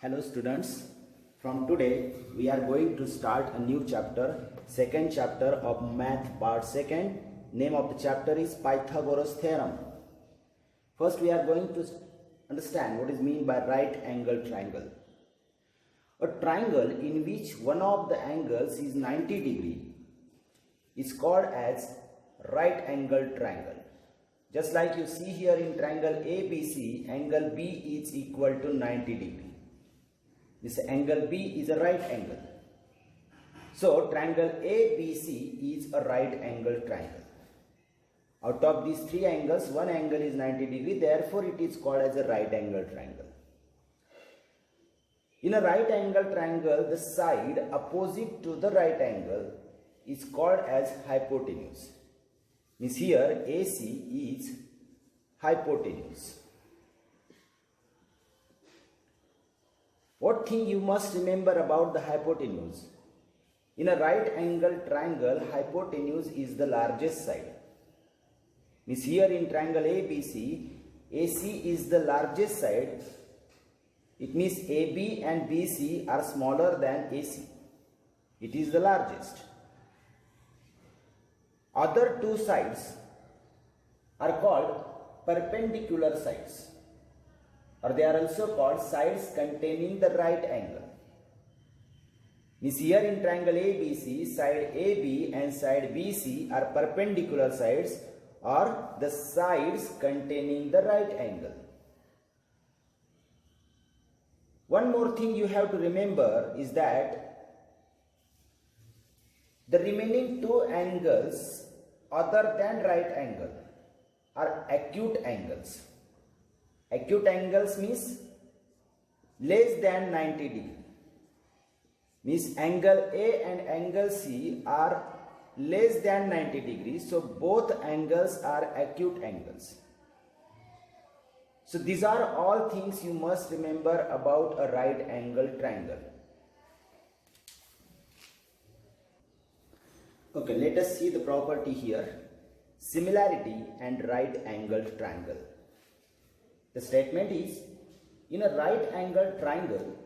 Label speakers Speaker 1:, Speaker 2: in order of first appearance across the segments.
Speaker 1: Hello students, from today we are going to start a new chapter, second chapter of math part second. Name of the chapter is Pythagoras theorem. First we are going to understand what is meant by right angle triangle. A triangle in which one of the angles is 90 degree is called as right angle triangle. Just like you see here in triangle ABC, angle B is equal to 90 degree. This angle B is a right angle. So triangle ABC is a right angle triangle. Out of these three angles, one angle is 90 degree, therefore it is called as a right angle triangle. In a right angle triangle, the side opposite to the right angle is called as hypotenuse. Means here AC is hypotenuse. What thing you must remember about the hypotenuse? In a right angle triangle, hypotenuse is the largest side. Means here in triangle ABC, AC is the largest side. It means AB and BC are smaller than AC. It is the largest. Other two sides are called perpendicular sides, or they are also called sides containing the right angle. Means here in triangle ABC, side AB and side BC are perpendicular sides, or the sides containing the right angle. One more thing you have to remember is that the remaining two angles other than right angle are acute angles. Acute angles means less than 90 degree. Means angle A and angle C are less than 90 degrees. So both angles are acute angles. So these are all things you must remember about a right angle triangle. Okay, let us see the property here. Similarity and right angle triangle. The statement is, in a right angle triangle,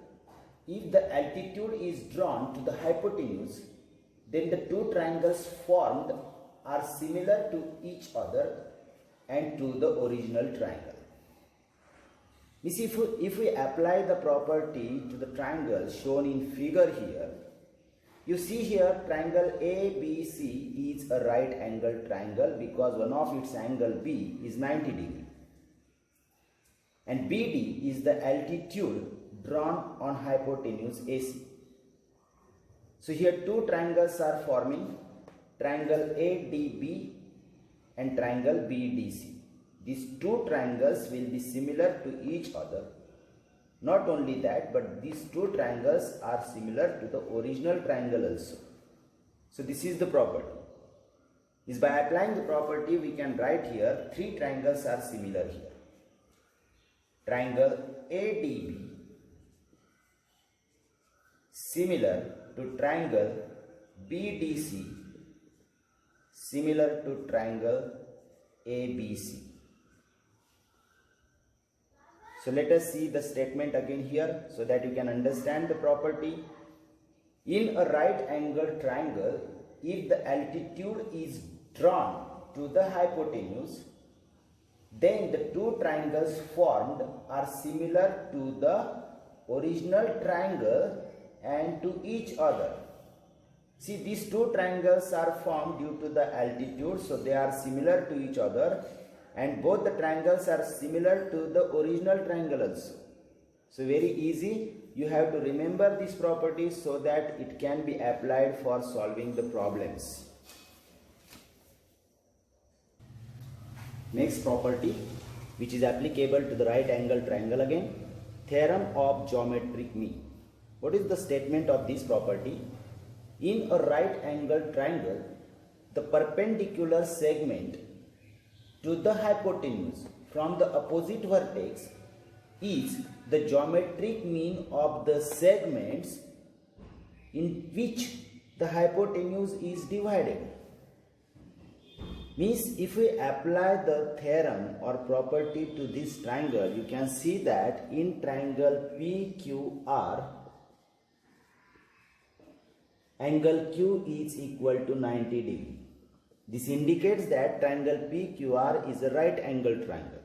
Speaker 1: if the altitude is drawn to the hypotenuse, then the two triangles formed are similar to each other and to the original triangle. Means if we apply the property to the triangle shown in figure here, you see here triangle ABC is a right angle triangle because one of its angle B is 90 degree. And BD is the altitude drawn on hypotenuse AC. So here two triangles are forming, triangle ADB and triangle BDC. These two triangles will be similar to each other. Not only that, but these two triangles are similar to the original triangle also. So this is the property. Is by applying the property we can write here three triangles are similar here. Triangle ADB similar to triangle BDC similar to triangle ABC. So let us see the statement again here so that you can understand the property. In a right angle triangle, if the altitude is drawn to the hypotenuse, then the two triangles formed are similar to the original triangle and to each other. See, these two triangles are formed due to the altitude, so they are similar to each other, and both the triangles are similar to the original triangle also. So very easy, you have to remember these properties so that it can be applied for solving the problems. Next property, which is applicable to the right angle triangle again, theorem of geometric mean. What is the statement of this property? In a right angle triangle, the perpendicular segment to the hypotenuse from the opposite vertex is the geometric mean of the segments in which the hypotenuse is divided. Means if we apply the theorem or property to this triangle, you can see that in triangle PQR, angle Q is equal to 90 degree. This indicates that triangle PQR is a right angle triangle.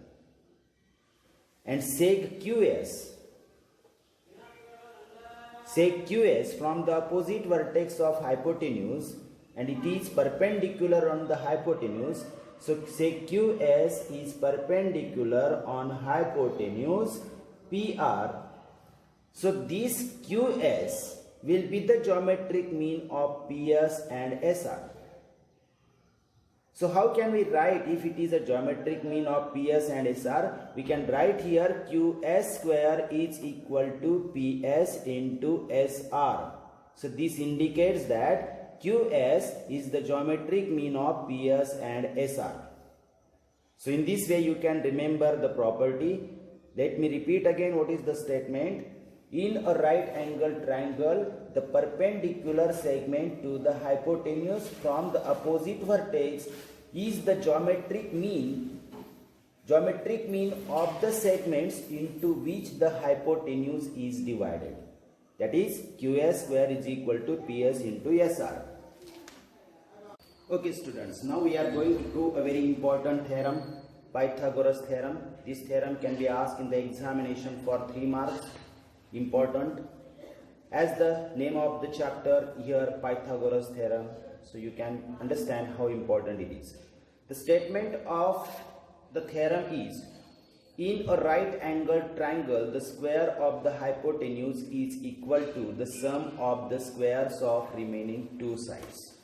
Speaker 1: And sec QS from the opposite vertex of hypotenuse, and it is perpendicular on the hypotenuse. So sec QS is perpendicular on hypotenuse PR. So this QS will be the geometric mean of PS and SR. So how can we write, if it is a geometric mean of PS and SR, we can write here QS square is equal to PS into SR. So this indicates that QS is the geometric mean of PS and SR. So in this way you can remember the property. Let me repeat again what is the statement. In a right angle triangle, the perpendicular segment to the hypotenuse from the opposite vertex is the geometric mean of the segments into which the hypotenuse is divided. That is QS square is equal to PS into SR. Okay students, now we are going to do a very important theorem, Pythagoras theorem. This theorem can be asked in the examination for 3 marks. Important, as the name of the chapter here, Pythagoras theorem, so you can understand how important it is. The statement of the theorem is, in a right angled triangle, the square of the hypotenuse is equal to the sum of the squares of remaining 2 sides.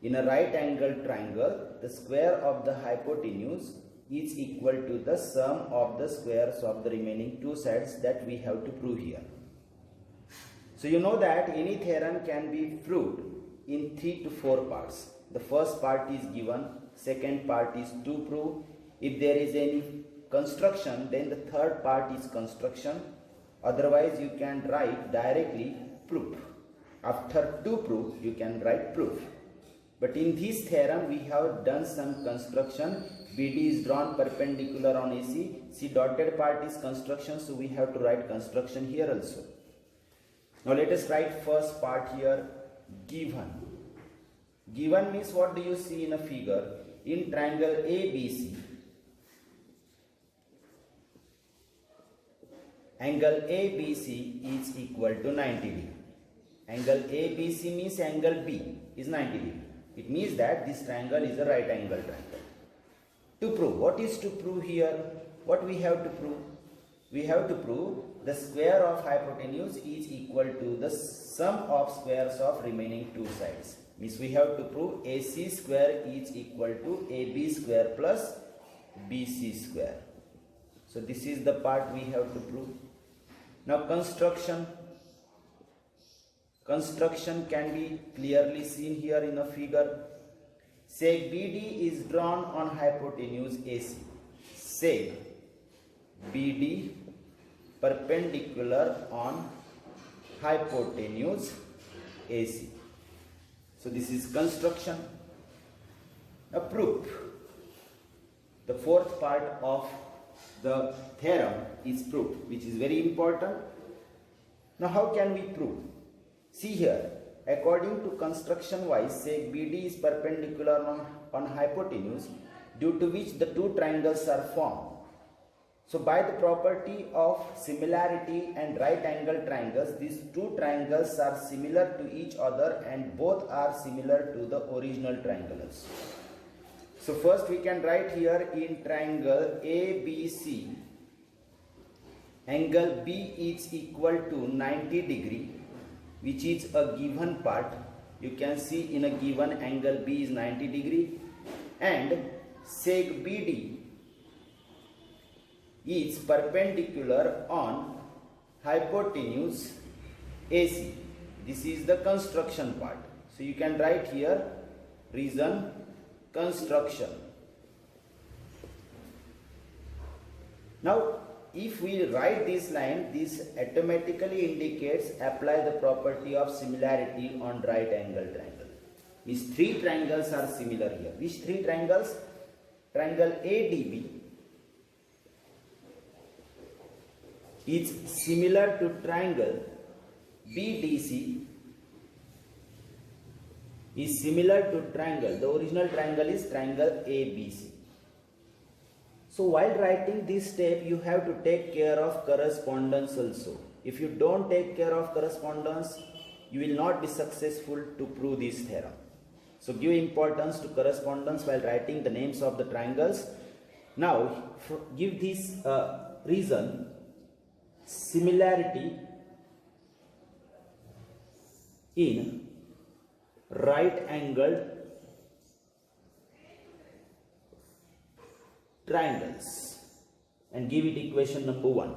Speaker 1: In a right angled triangle, the square of the hypotenuse is equal to the sum of the squares of the remaining 2 sides that we have to prove here. So you know that any theorem can be proved in 3 to 4 parts. The first part is given, second part is to prove. If there is any construction, then the third part is construction. Otherwise you can write directly proof. After to prove, you can write proof. But in this theorem we have done some construction. BD is drawn perpendicular on AC. See, dotted part is construction, so we have to write construction here also. Now let us write first part here, given. Given means what do you see in a figure? In triangle ABC, angle ABC is equal to 90 degree. Angle ABC means angle B is 90 degree. It means that this triangle is a right angle triangle. To prove, what is to prove here? What we have to prove? We have to prove the square of hypotenuse is equal to the sum of squares of remaining 2 sides. Means we have to prove AC square is equal to AB square plus BC square. So this is the part we have to prove. Now construction. Construction can be clearly seen here in a figure. Sec BD is drawn on hypotenuse AC. Sec BD perpendicular on hypotenuse AC. So this is construction. A proof. The fourth part of the theorem is proof, which is very important. Now how can we prove? See here, according to construction wise, sec BD is perpendicular on hypotenuse, due to which the 2 triangles are formed. So by the property of similarity and right angle triangles, these 2 triangles are similar to each other and both are similar to the original triangles. So first we can write here in triangle ABC, angle B is equal to 90 degree, which is a given part. You can see in a given angle B is 90 degree, and sec BD is perpendicular on hypotenuse AC. This is the construction part. So you can write here reason construction. Now if we write this line, this automatically indicates apply the property of similarity on right angle triangle. These three triangles are similar here. Which three triangles? Triangle ADB is similar to triangle BDC is similar to triangle. The original triangle is triangle ABC. So while writing this step, you have to take care of correspondence also. If you don't take care of correspondence, you will not be successful to prove this theorem. So give importance to correspondence while writing the names of the triangles. Now give this reason: similarity in right angled triangles, and give it equation number 1.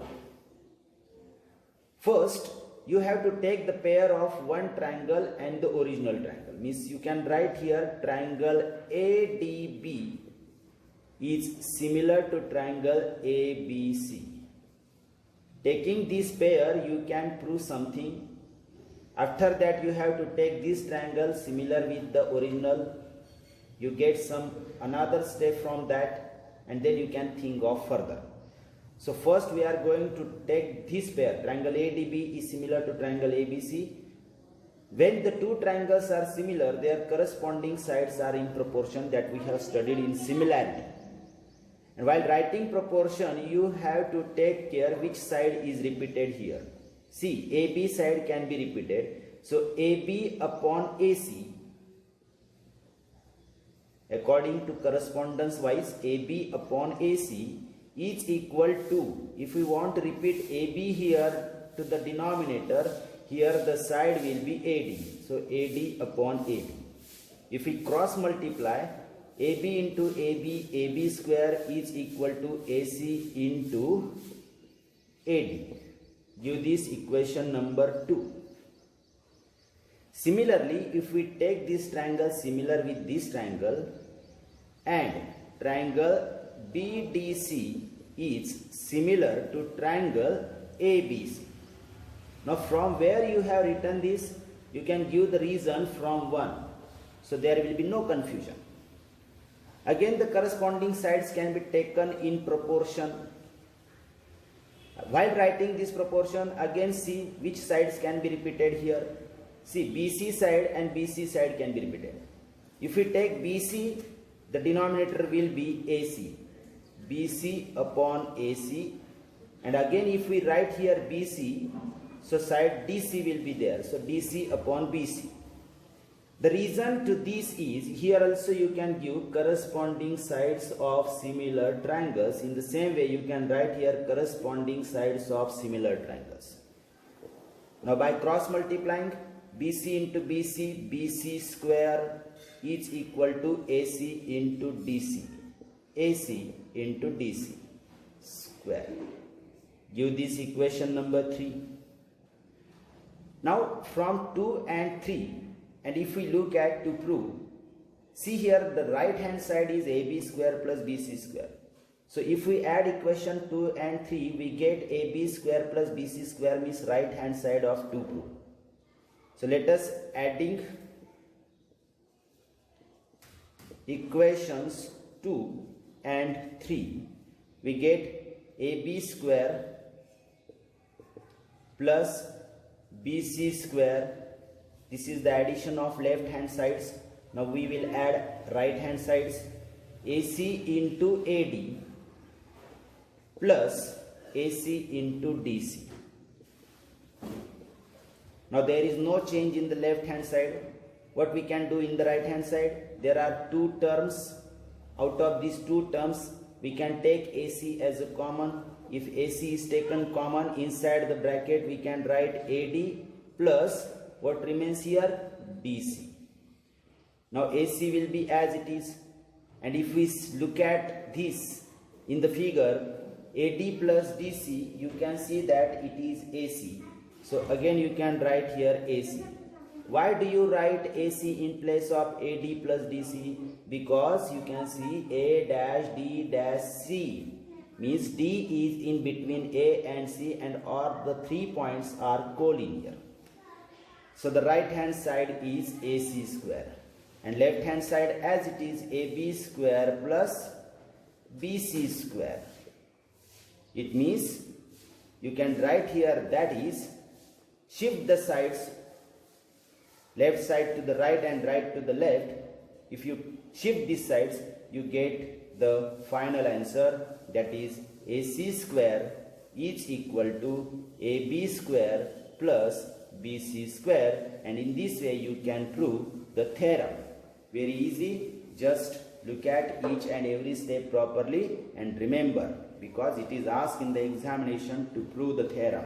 Speaker 1: First, you have to take the pair of one triangle and the original triangle. Means you can write here triangle ADB is similar to triangle ABC. Taking this pair, you can prove something. After that, you have to take this triangle similar with the original. You get another step from that, and then you can think of further. So first we are going to take this pair. Triangle ADB is similar to triangle ABC. When the two triangles are similar, their corresponding sides are in proportion, that we have studied in similarity. And while writing proportion, you have to take care which side is repeated here. See, AB side can be repeated. So AB upon AC, according to correspondence wise, AB upon AC is equal to, if we want to repeat AB here to the denominator, here the side will be AD. So AD upon AB. If we cross multiply, AB into AB, AB square is equal to AC into AD. Give this equation number 2. Similarly, if we take this triangle similar with this triangle, and triangle BDC is similar to triangle ABC. Now from where you have written this, you can give the reason from 1. So there will be no confusion. Again, the corresponding sides can be taken in proportion. While writing this proportion, again see which sides can be repeated here. See, BC side and BC side can be repeated. If we take BC, the denominator will be AC. BC upon AC. And again if we write here BC, so side DC will be there. So DC upon BC. The reason to this is, here also you can give corresponding sides of similar triangles. In the same way you can write here corresponding sides of similar triangles. Now by cross multiplying, BC into BC, BC square is equal to AC into DC. AC into DC square. Give this equation number 3. Now from 2 and 3, and if we look at to prove, see here the right hand side is AB square plus BC square. So if we add equation 2 and 3, we get AB square plus BC square means right hand side of 2 proof. So let us adding equations 2 and 3, we get AB square plus BC square. This is the addition of left hand sides. Now we will add right hand sides. AC into AD plus AC into DC. Now there is no change in the left hand side. What we can do in the right hand side? There are 2 terms. Out of these 2 terms, we can take AC as a common. If AC is taken common, inside the bracket we can write AD plus what remains here? DC. Now AC will be as it is. And if we look at this in the figure, AD plus DC, you can see that it is AC. So again you can write here AC. Why do you write AC in place of AD plus DC? Because you can see A dash D dash C means D is in between A and C, and all the 3 points are collinear. So the right hand side is AC square. and left hand side as it is AB square plus BC square. It means you can write here, that is, shift the sides, left side to the right and right to the left. If you shift these sides, you get the final answer, that is AC square is equal to AB square plus BC square, and in this way you can prove the theorem. Very easy, just look at each and every step properly and remember, because it is asked in the examination to prove the theorem.